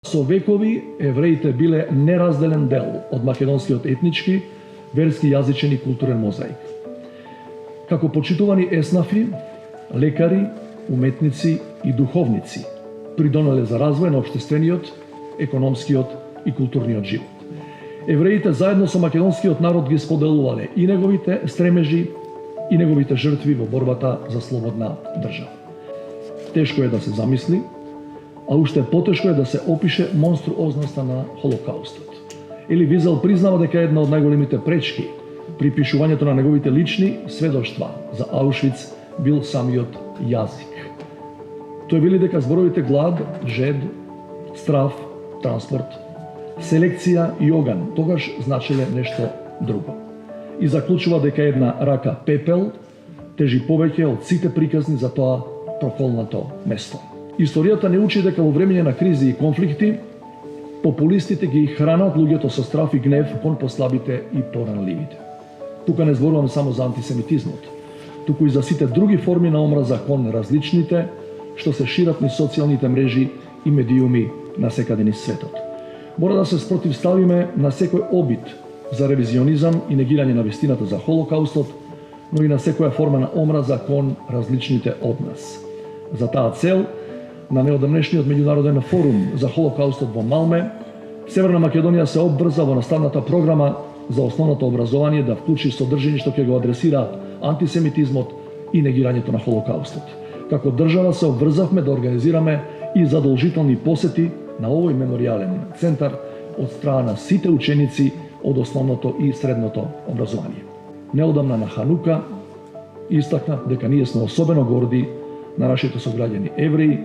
Со векови евреите биле неразделен дел од македонскиот етнички, верски, јазичен и културен мозаик. Како почитувани еснафи, лекари, уметници и духовници придонеле за развој на општествениот, економскиот и културниот живот. Евреите заедно со македонскиот народ ги споделувале и неговите стремежи и неговите жртви во борбата за слободна држава. Тешко е да се замисли, а уште потешко е да се опише монструозноста на Холокаустот. Ели Визел признава дека една од најголемите пречки при пишувањето на неговите лични сведоштва за Аушвиц бил самиот јазик. Тој вели дека зборовите глад, жед, страв, транспорт, селекција и оган тогаш значеле нешто друго. И заклучува дека една рака пепел тежи повеќе од сите приказни за тоа проколнато место. Историјата не учи дека во времење на кризи и конфликти популистите ги хранат луѓето со страф и гнев кон послабите и поранливите. Тука не зборувам само за антисемитизмот, туку и за сите други форми на омраза кон различните, што се шират низ социјалните мрежи и медиуми насекаде низ светот. Мора да се спротивставиме на секој обид за ревизионизам и негирање на вистината за Холокаустот, но и на секоја форма на омраза кон различните од нас. За таа цел, на неодамнешниот меѓународен форум за Холокаустот во Малме, Северна Македонија се обврза во наставната програма за основното образование да вклучи содржини што ќе го адресира антисемитизмот и негирањето на Холокаустот. Како држава се обврзавме да организираме и задолжителни посети на овој меморијален центар од страна на сите ученици од основното и средното образование. Неодамна на Ханука истакна дека ние сме особено горди на нашите сограѓани евреи,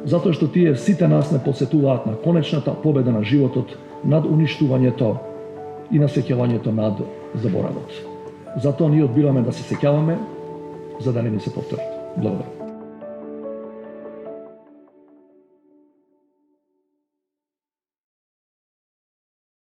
затоа што тие сите нас не подсетуваат на конечната победа на животот над уништувањето и на сеќавањето над заборавот. Затоа ние одбираме да се сеќаваме, за да не ни се повтори. Благодарам.